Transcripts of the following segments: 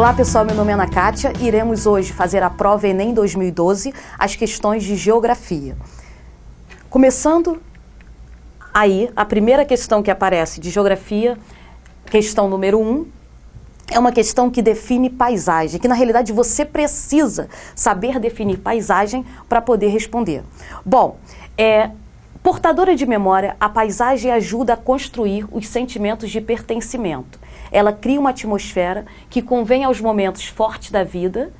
Olá pessoal, meu nome é Ana Kátia e iremos hoje fazer a prova Enem 2012, as questões de geografia. Começando aí, a primeira questão que aparece de geografia, questão número 1, é uma questão que define paisagem, que na realidade você precisa saber definir paisagem para poder responder. Bom, portadora de memória, a paisagem ajuda a construir os sentimentos de pertencimento. Ela cria uma atmosfera que convém aos momentos fortes da vida,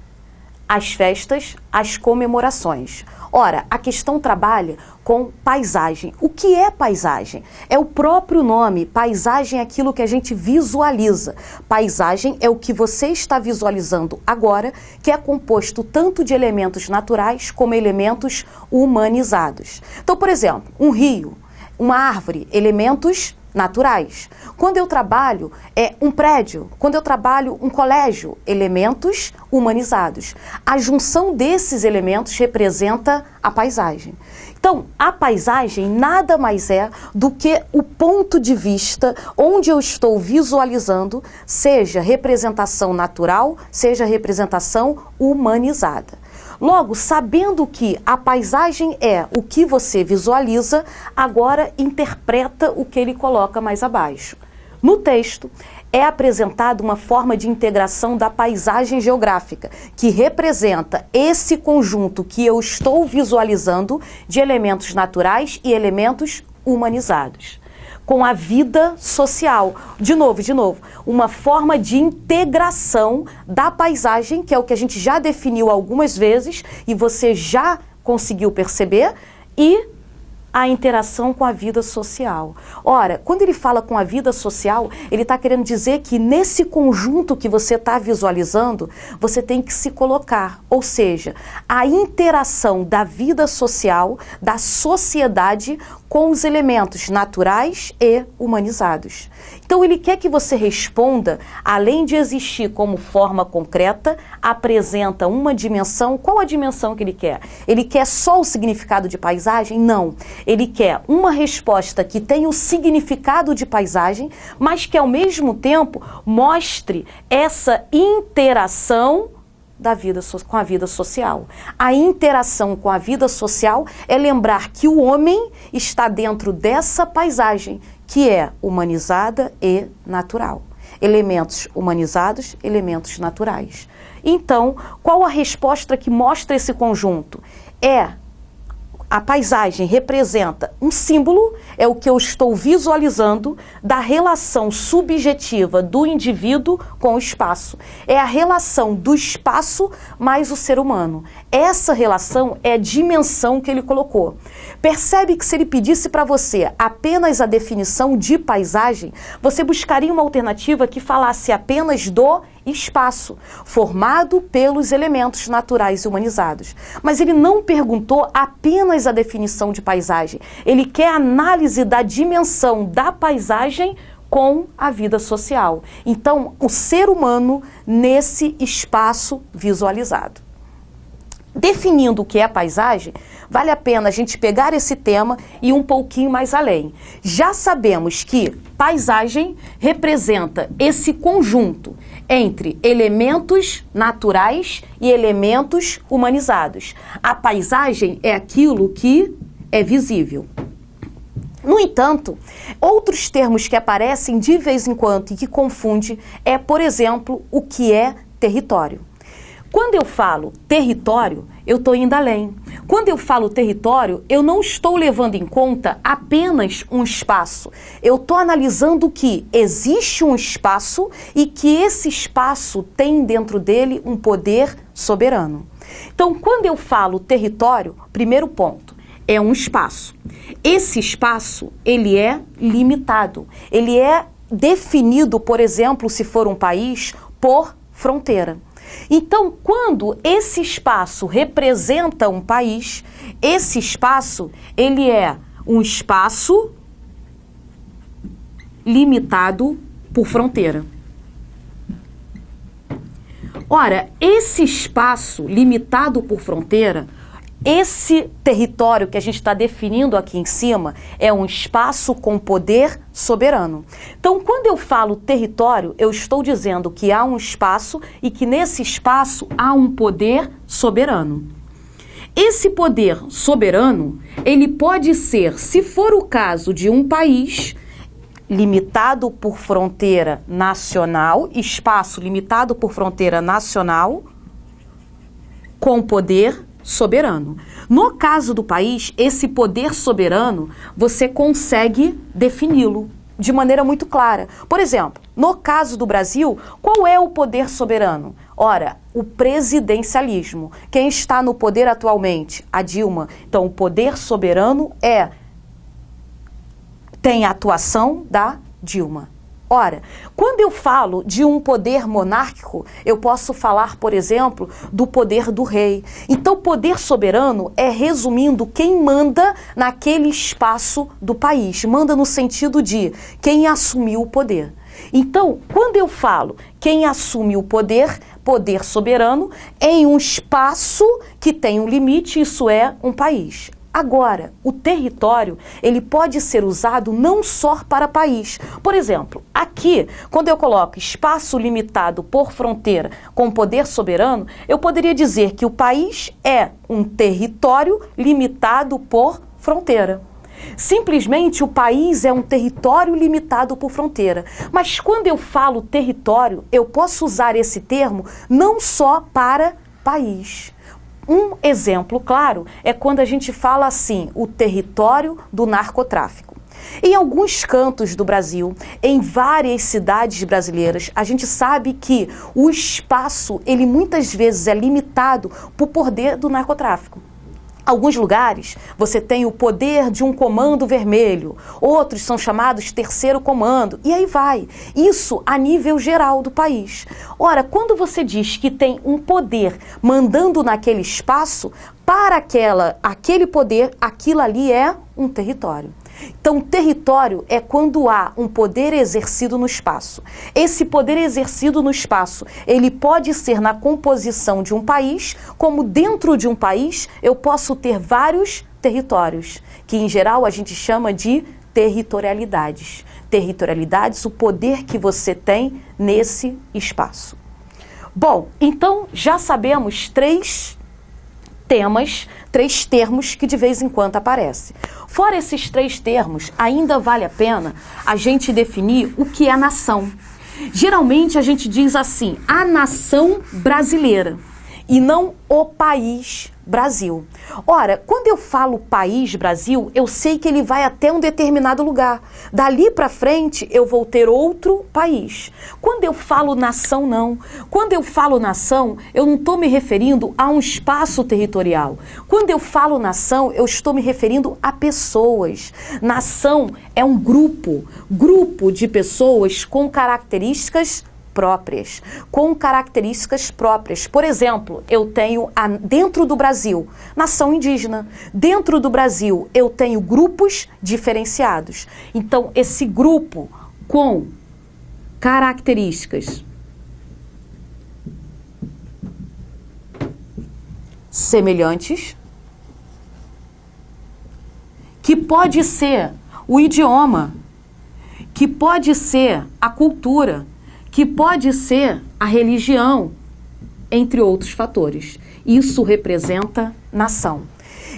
às festas, às comemorações. Ora, a questão trabalha com paisagem. O que é paisagem? É o próprio nome. Paisagem é aquilo que a gente visualiza. Paisagem é o que você está visualizando agora, que é composto tanto de elementos naturais como elementos humanizados. Então, por exemplo, um rio, uma árvore, elementos naturais. Quando eu trabalho um prédio, quando eu trabalho um colégio, elementos humanizados. A junção desses elementos representa a paisagem. Então, a paisagem nada mais é do que o ponto de vista onde eu estou visualizando, seja representação natural, seja representação humanizada. Logo, sabendo que a paisagem é o que você visualiza, agora interpreta o que ele coloca mais abaixo. No texto, é apresentada uma forma de integração da paisagem geográfica, que representa esse conjunto que eu estou visualizando de elementos naturais e elementos humanizados, com a vida social. De novo, uma forma de integração da paisagem, que é o que a gente já definiu algumas vezes e você já conseguiu perceber, e a interação com a vida social. Ora, quando ele fala com a vida social, ele está querendo dizer que nesse conjunto que você está visualizando, você tem que se colocar, ou seja, a interação da vida social, da sociedade com os elementos naturais e humanizados. Então ele quer que você responda, além de existir como forma concreta, apresenta uma dimensão. Qual a dimensão que ele quer? Ele quer só o significado de paisagem? Não. Ele quer uma resposta que tenha o significado de paisagem, mas que ao mesmo tempo mostre essa interação com a vida social. A interação com a vida social é lembrar que o homem está dentro dessa paisagem, que é humanizada e natural. Elementos humanizados, elementos naturais. Então, qual a resposta que mostra esse conjunto? A paisagem representa um símbolo, é o que eu estou visualizando da relação subjetiva do indivíduo com o espaço. É a relação do espaço mais o ser humano. Essa relação é a dimensão que ele colocou. Percebe que se ele pedisse para você apenas a definição de paisagem, você buscaria uma alternativa que falasse apenas do espaço, formado pelos elementos naturais e humanizados. Mas ele não perguntou apenas a definição de paisagem. Ele quer análise da dimensão da paisagem com a vida social. Então, o ser humano nesse espaço visualizado. Definindo o que é paisagem, vale a pena a gente pegar esse tema e ir um pouquinho mais além. Já sabemos que paisagem representa esse conjunto entre elementos naturais e elementos humanizados. A paisagem é aquilo que é visível. No entanto, outros termos que aparecem de vez em quando e que confunde por exemplo, o que é território. Quando eu falo território, eu estou indo além. Quando eu falo território, eu não estou levando em conta apenas um espaço. Eu estou analisando que existe um espaço e que esse espaço tem dentro dele um poder soberano. Então, quando eu falo território, primeiro ponto, é um espaço. Esse espaço, ele é limitado. Ele é definido, por exemplo, se for um país, por fronteira. Então, quando esse espaço representa um país, esse espaço, ele é um espaço limitado por fronteira. Ora, esse espaço limitado por fronteira esse território que a gente está definindo aqui em cima é um espaço com poder soberano. Então, quando eu falo território, eu estou dizendo que há um espaço e que nesse espaço há um poder soberano. Esse poder soberano, ele pode ser, se for o caso de um país limitado por fronteira nacional, espaço limitado por fronteira nacional, com poder soberano. No caso do país, esse poder soberano, você consegue defini-lo de maneira muito clara. Por exemplo, no caso do Brasil, qual é o poder soberano? Ora, o presidencialismo. Quem está no poder atualmente? A Dilma. Então, o poder soberano tem a atuação da Dilma. Ora, quando eu falo de um poder monárquico, eu posso falar, por exemplo, do poder do rei. Então, poder soberano é, resumindo, quem manda naquele espaço do país. Manda no sentido de quem assumiu o poder. Então, quando eu falo quem assume o poder, poder soberano, em um espaço que tem um limite, isso é um país. Agora, o território, ele pode ser usado não só para país. Por exemplo, aqui, quando eu coloco espaço limitado por fronteira com poder soberano, eu poderia dizer que o país é um território limitado por fronteira. Simplesmente o país é um território limitado por fronteira. Mas quando eu falo território, eu posso usar esse termo não só para país. Um exemplo claro é quando a gente fala assim, o território do narcotráfico. Em alguns cantos do Brasil, em várias cidades brasileiras, a gente sabe que o espaço, ele muitas vezes é limitado por poder do narcotráfico. Alguns lugares você tem o poder de um comando vermelho, outros são chamados terceiro comando, e aí vai. Isso a nível geral do país. Ora, quando você diz que tem um poder mandando naquele espaço, para aquele poder, aquilo ali é um território. Então, território é quando há um poder exercido no espaço. Esse poder exercido no espaço, ele pode ser na composição de um país, como dentro de um país eu posso ter vários territórios, que em geral a gente chama de territorialidades. Territorialidades, o poder que você tem nesse espaço. Bom, então já sabemos três termos que de vez em quando aparecem. Fora esses três termos, ainda vale a pena a gente definir o que é nação. Geralmente a gente diz assim, a nação brasileira, e não o país Brasil. Ora, quando eu falo país Brasil, eu sei que ele vai até um determinado lugar. Dali para frente, eu vou ter outro país. Quando eu falo nação, não. Quando eu falo nação, eu não estou me referindo a um espaço territorial. Quando eu falo nação, eu estou me referindo a pessoas. Nação é um grupo de pessoas com características próprias, com características próprias. Por exemplo, eu tenho dentro do Brasil, nação indígena. Dentro do Brasil, eu tenho grupos diferenciados. Então, esse grupo com características semelhantes, que pode ser o idioma, que pode ser a cultura, que pode ser a religião, entre outros fatores. Isso representa nação.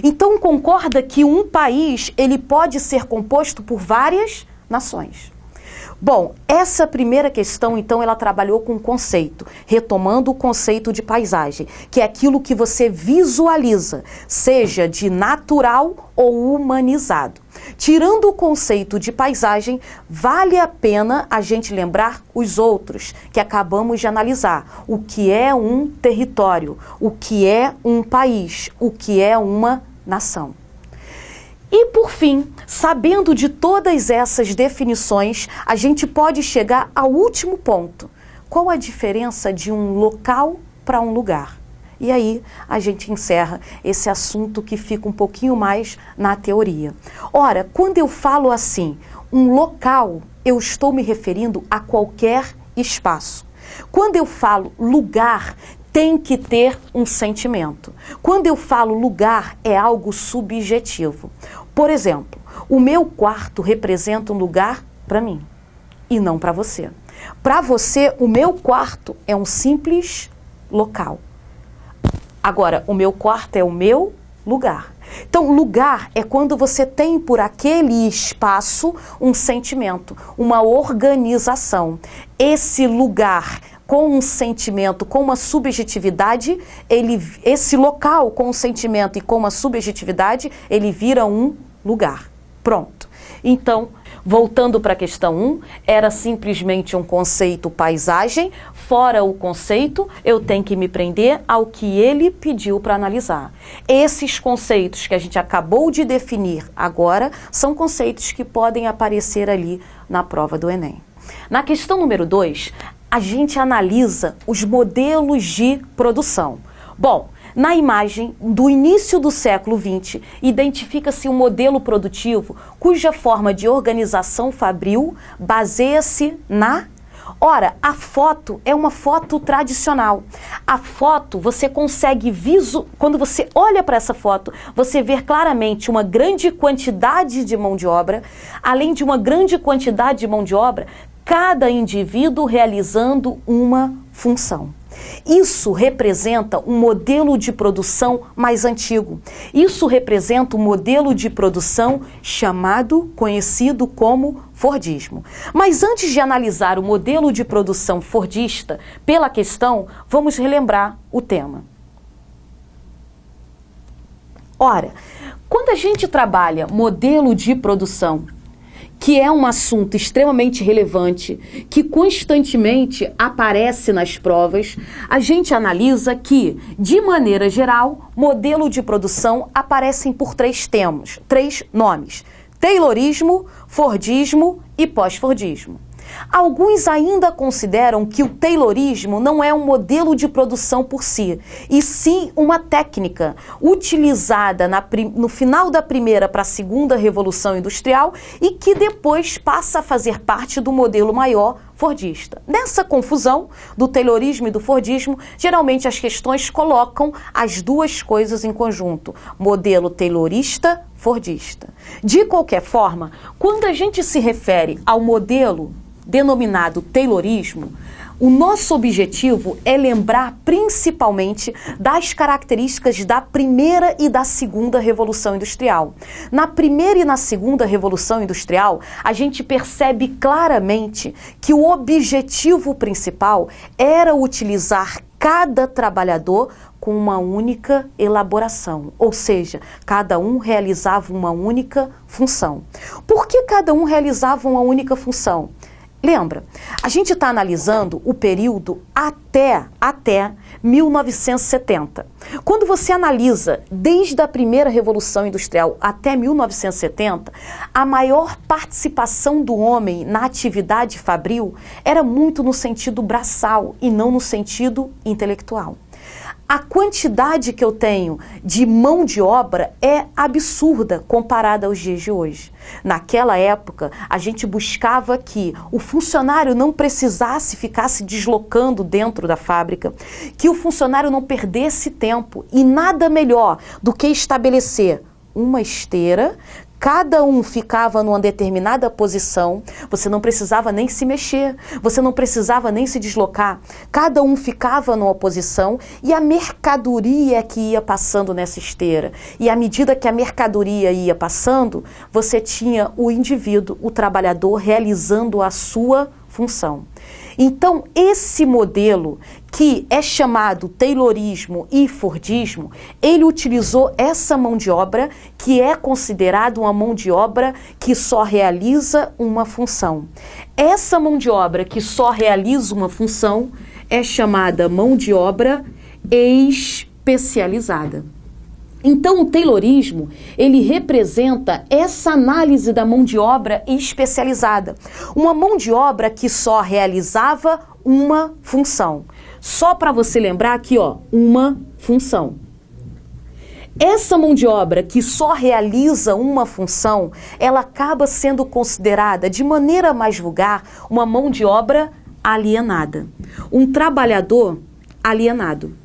Então, concorda que um país ele pode ser composto por várias nações. Bom, essa primeira questão, então, ela trabalhou com o conceito, retomando o conceito de paisagem, que é aquilo que você visualiza, seja de natural ou humanizado. Tirando o conceito de paisagem, vale a pena a gente lembrar os outros que acabamos de analisar. O que é um território, o que é um país, o que é uma nação. E, por fim, sabendo de todas essas definições, a gente pode chegar ao último ponto. Qual a diferença de um local para um lugar? E aí a gente encerra esse assunto que fica um pouquinho mais na teoria. Ora, quando eu falo assim, um local, eu estou me referindo a qualquer espaço. Quando eu falo lugar, tem que ter um sentimento. Quando eu falo lugar, é algo subjetivo. Por exemplo, o meu quarto representa um lugar para mim e não para você. Para você, o meu quarto é um simples local. Agora, o meu quarto é o meu lugar. Então, lugar é quando você tem por aquele espaço um sentimento, uma organização. Esse lugar com um sentimento, com uma subjetividade, esse local com um sentimento e com uma subjetividade, ele vira um lugar. Pronto. Então, voltando para a questão 1, era simplesmente um conceito paisagem. Fora o conceito, eu tenho que me prender ao que ele pediu para analisar. Esses conceitos que a gente acabou de definir agora são conceitos que podem aparecer ali na prova do Enem. Na questão número 2, a gente analisa os modelos de produção. Bom, na imagem do início do século XX, identifica-se um modelo produtivo cuja forma de organização fabril baseia-se na... Ora, a foto é uma foto tradicional. A foto, você consegue quando você olha para essa foto, você vê claramente uma grande quantidade de mão de obra. Além de uma grande quantidade de mão de obra, cada indivíduo realizando uma função. Isso representa um modelo de produção mais antigo. Isso representa um modelo de produção conhecido como Fordismo. Mas antes de analisar o modelo de produção fordista pela questão, vamos relembrar o tema. Ora, quando a gente trabalha modelo de produção, que é um assunto extremamente relevante, que constantemente aparece nas provas, a gente analisa que, de maneira geral, modelo de produção aparecem por três nomes: Taylorismo, Fordismo e pós-Fordismo. Alguns ainda consideram que o Taylorismo não é um modelo de produção por si, e sim uma técnica utilizada no final da primeira para a segunda Revolução Industrial e que depois passa a fazer parte do modelo maior fordista. Nessa confusão do Taylorismo e do Fordismo, geralmente as questões colocam as duas coisas em conjunto: modelo taylorista, fordista. De qualquer forma, quando a gente se refere ao modelo denominado Taylorismo, o nosso objetivo é lembrar principalmente das características da primeira e da segunda Revolução Industrial. Na primeira e na segunda Revolução Industrial, a gente percebe claramente que o objetivo principal era utilizar cada trabalhador com uma única elaboração, ou seja, cada um realizava uma única função. Por que cada um realizava uma única função? Lembra, a gente está analisando o período até 1970. Quando você analisa desde a primeira Revolução Industrial até 1970, a maior participação do homem na atividade fabril era muito no sentido braçal e não no sentido intelectual. A quantidade que eu tenho de mão de obra é absurda comparada aos dias de hoje. Naquela época, a gente buscava que o funcionário não precisasse ficar se deslocando dentro da fábrica, que o funcionário não perdesse tempo, e nada melhor do que estabelecer uma esteira. Cada um ficava numa determinada posição, você não precisava nem se mexer, você não precisava nem se deslocar. Cada um ficava numa posição e a mercadoria que ia passando nessa esteira. E à medida que a mercadoria ia passando, você tinha o indivíduo, o trabalhador, realizando a sua função. Então, esse modelo, que é chamado Taylorismo e Fordismo, ele utilizou essa mão de obra, que é considerada uma mão de obra que só realiza uma função. Essa mão de obra que só realiza uma função é chamada mão de obra especializada. Então, o Taylorismo, ele representa essa análise da mão de obra especializada. Uma mão de obra que só realizava uma função. Só para você lembrar aqui, ó, uma função. Essa mão de obra que só realiza uma função, ela acaba sendo considerada, de maneira mais vulgar, uma mão de obra alienada. Um trabalhador alienado.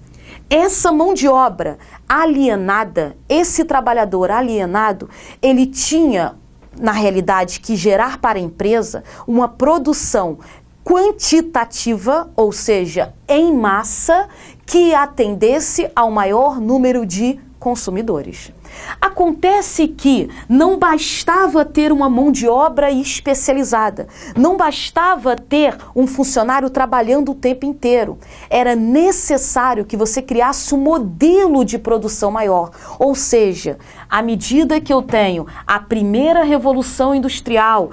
Essa mão de obra alienada, esse trabalhador alienado, ele tinha, na realidade, que gerar para a empresa uma produção quantitativa, ou seja, em massa, que atendesse ao maior número de consumidores. Acontece que não bastava ter uma mão de obra especializada, não bastava ter um funcionário trabalhando o tempo inteiro. Era necessário que você criasse um modelo de produção maior. Ou seja, à medida que eu tenho a primeira revolução industrial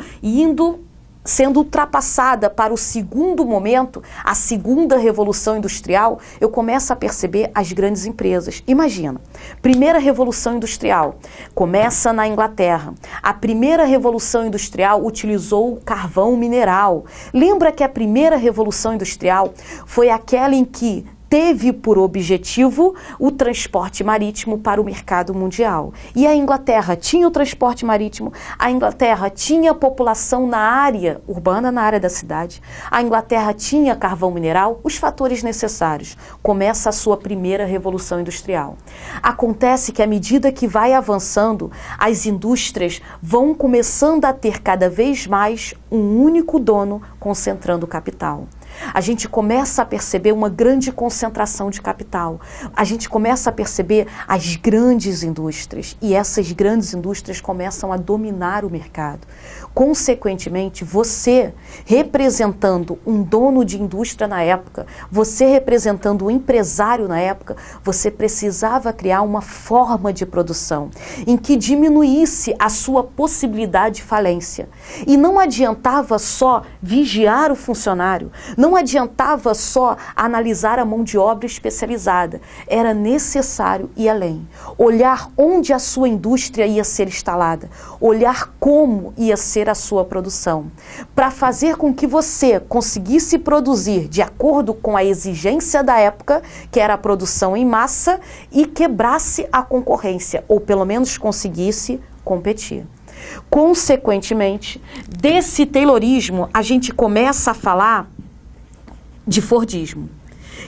sendo ultrapassada para o segundo momento, a segunda revolução industrial, eu começo a perceber as grandes empresas. Imagina, primeira revolução industrial começa na Inglaterra. A primeira revolução industrial utilizou o carvão mineral. Lembra que a primeira revolução industrial foi aquela em que teve por objetivo o transporte marítimo para o mercado mundial. E a Inglaterra tinha o transporte marítimo, a Inglaterra tinha população na área urbana, na área da cidade, a Inglaterra tinha carvão mineral, os fatores necessários. Começa a sua primeira revolução industrial. Acontece que à medida que vai avançando, as indústrias vão começando a ter cada vez mais um único dono concentrando o capital. A gente começa a perceber uma grande concentração de capital. A gente começa a perceber as grandes indústrias e essas grandes indústrias começam a dominar o mercado. Consequentemente, você representando um dono de indústria na época, você representando um empresário na época, você precisava criar uma forma de produção em que diminuísse a sua possibilidade de falência. E não adiantava só vigiar o funcionário, não adiantava só analisar a mão de obra especializada. Era necessário ir além. Olhar onde a sua indústria ia ser instalada. Olhar como ia ser a sua produção. Para fazer com que você conseguisse produzir de acordo com a exigência da época, que era a produção em massa, e quebrasse a concorrência, ou pelo menos conseguisse competir. Consequentemente, desse taylorismo, a gente começa a falar de Fordismo,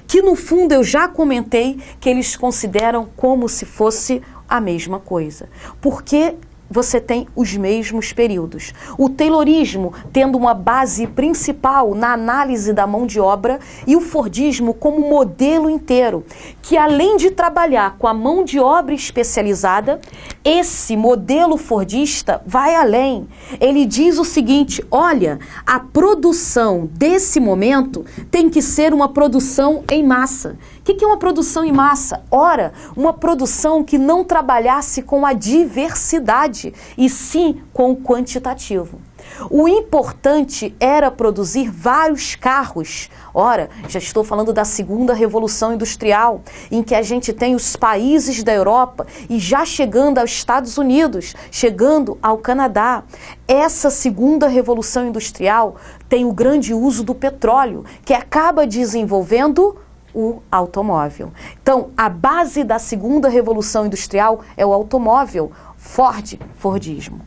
que no fundo eu já comentei que eles consideram como se fosse a mesma coisa, porque você tem os mesmos períodos. O taylorismo tendo uma base principal na análise da mão de obra e o Fordismo como modelo inteiro, que além de trabalhar com a mão de obra especializada, esse modelo fordista vai além. Ele diz o seguinte: olha, a produção desse momento tem que ser uma produção em massa. O que é uma produção em massa? Ora, uma produção que não trabalhasse com a diversidade, e sim com o quantitativo. O importante era produzir vários carros. Ora, já estou falando da segunda revolução industrial, em que a gente tem os países da Europa e já chegando aos Estados Unidos, chegando ao Canadá. Essa segunda revolução industrial tem o grande uso do petróleo, que acaba desenvolvendo o automóvel. Então, a base da segunda revolução industrial é o automóvel. Fordismo.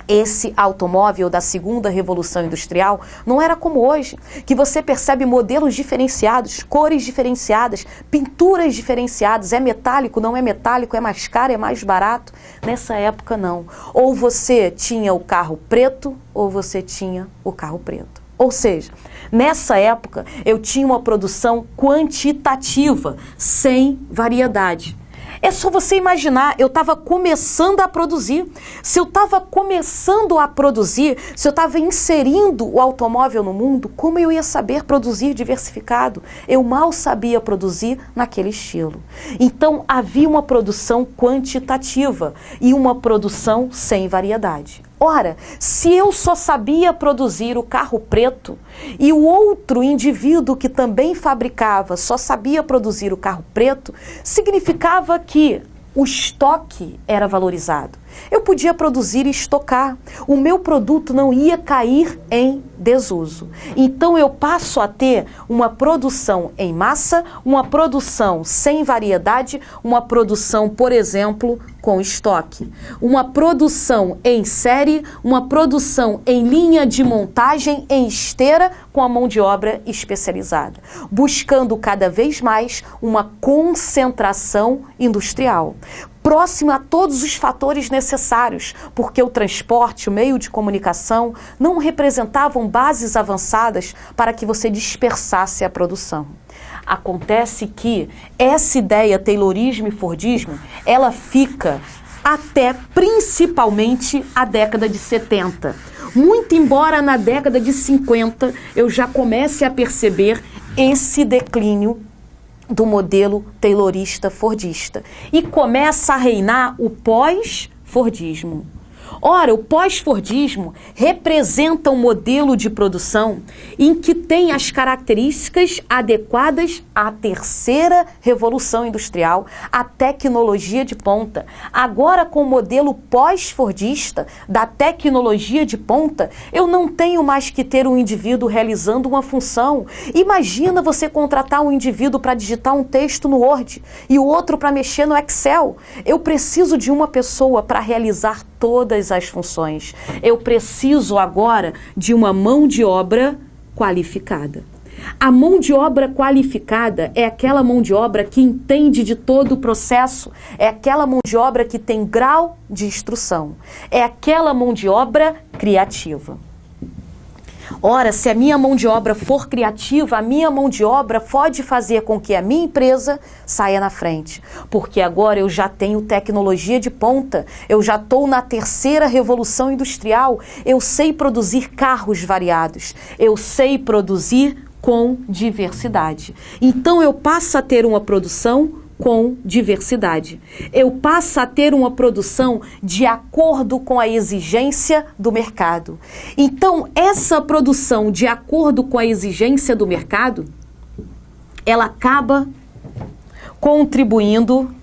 Esse automóvel da segunda revolução industrial não era como hoje, que você percebe modelos diferenciados, cores diferenciadas, pinturas diferenciadas, é metálico, não é metálico, é mais caro, é mais barato. Nessa época não. Ou você tinha o carro preto, ou você tinha o carro preto. Ou seja, nessa época eu tinha uma produção quantitativa, sem variedade. É só você imaginar, eu estava começando a produzir. Se eu estava começando a produzir, se eu estava inserindo o automóvel no mundo, como eu ia saber produzir diversificado? Eu mal sabia produzir naquele estilo. Então, havia uma produção quantitativa e uma produção sem variedade. Ora, se eu só sabia produzir o carro preto e o outro indivíduo que também fabricava só sabia produzir o carro preto, significava que o estoque era valorizado. Eu podia produzir e estocar. O meu produto não ia cair em desuso. Então eu passo a ter uma produção em massa, uma produção sem variedade, uma produção, por exemplo, com estoque. Uma produção em série, uma produção em linha de montagem, em esteira, com a mão de obra especializada. Buscando cada vez mais uma concentração industrial. Próximo a todos os fatores necessários, porque o transporte, o meio de comunicação, não representavam bases avançadas para que você dispersasse a produção. Acontece que essa ideia taylorismo e fordismo, ela fica até principalmente a década de 70. Muito embora na década de 50 eu já comece a perceber esse declínio do modelo taylorista-fordista. E começa a reinar o pós-fordismo. Ora, o pós-fordismo representa um modelo de produção em que tem as características adequadas à terceira revolução industrial, à tecnologia de ponta. Agora, com o modelo pós-fordista, da tecnologia de ponta, eu não tenho mais que ter um indivíduo realizando uma função. Imagina você contratar um indivíduo para digitar um texto no Word e o outro para mexer no Excel. Eu preciso de uma pessoa para realizar todas as funções. Eu preciso agora de uma mão de obra qualificada. A mão de obra qualificada é aquela mão de obra que entende de todo o processo, é aquela mão de obra que tem grau de instrução, é aquela mão de obra criativa. Ora, se a minha mão de obra for criativa, a minha mão de obra pode fazer com que a minha empresa saia na frente. Porque agora eu já tenho tecnologia de ponta, eu já estou na terceira revolução industrial, eu sei produzir carros variados, eu sei produzir com diversidade. Então eu passo a ter uma produção com diversidade. Eu passo a ter uma produção de acordo com a exigência do mercado. Então, essa produção de acordo com a exigência do mercado, ela acaba contribuindo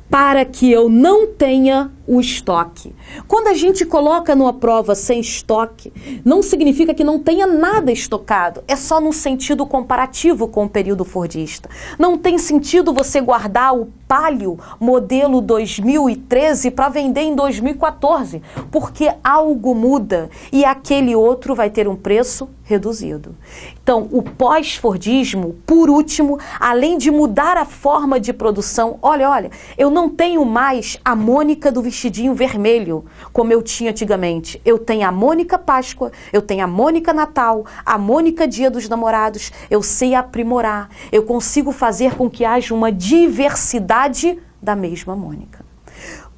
para que eu não tenha o estoque. Quando a gente coloca numa prova sem estoque, não significa que não tenha nada estocado. É só no sentido comparativo com o período fordista. Não tem sentido você guardar o Palio modelo 2013 para vender em 2014, porque algo muda e aquele outro vai ter um preço reduzido. Então, o pós-fordismo, por último, além de mudar a forma de produção, olha, eu não tenho mais a Mônica do vestidinho vermelho, como eu tinha antigamente. Eu tenho a Mônica Páscoa, eu tenho a Mônica Natal, a Mônica Dia dos Namorados. Eu sei aprimorar, eu consigo fazer com que haja uma diversidade da mesma Mônica.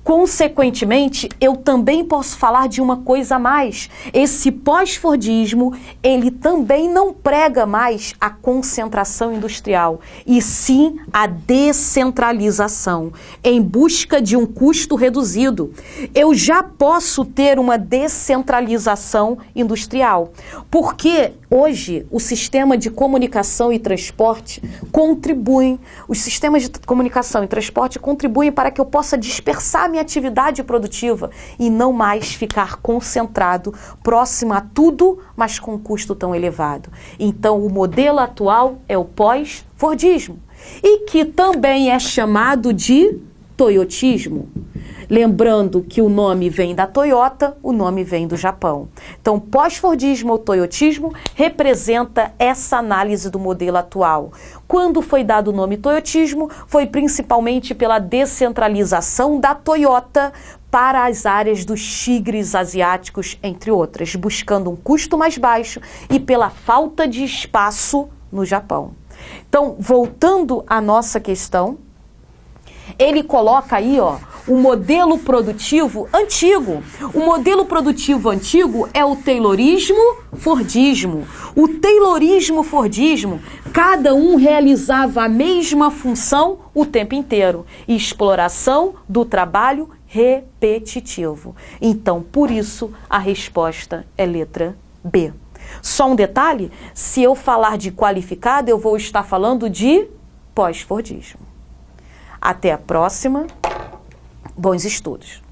Consequentemente, eu também posso falar de uma coisa a mais. Esse pós-fordismo, ele também não prega mais a concentração industrial, e sim a descentralização, em busca de um custo reduzido. Eu já posso ter uma descentralização industrial, porque hoje o sistema de comunicação e transporte contribuem, os sistemas de comunicação e transporte contribuem para que eu possa dispersar minha atividade produtiva e não mais ficar concentrado próximo a tudo, mas com um custo tão elevado. Então, o modelo atual é o pós-fordismo, e que também é chamado de toyotismo. Lembrando que o nome vem da Toyota, o nome vem do Japão. Então, pós-fordismo ou toyotismo representa essa análise do modelo atual. Quando foi dado o nome toyotismo, foi principalmente pela descentralização da Toyota para as áreas dos tigres asiáticos, entre outras, buscando um custo mais baixo e pela falta de espaço no Japão. Então, voltando à nossa questão, ele coloca aí, o modelo produtivo antigo. O modelo produtivo antigo é o taylorismo-fordismo. O taylorismo-fordismo, cada um realizava a mesma função o tempo inteiro. Exploração do trabalho repetitivo. Então, por isso, a resposta é letra B. Só um detalhe, se eu falar de qualificado, eu vou estar falando de pós-fordismo. Até a próxima. Bons estudos.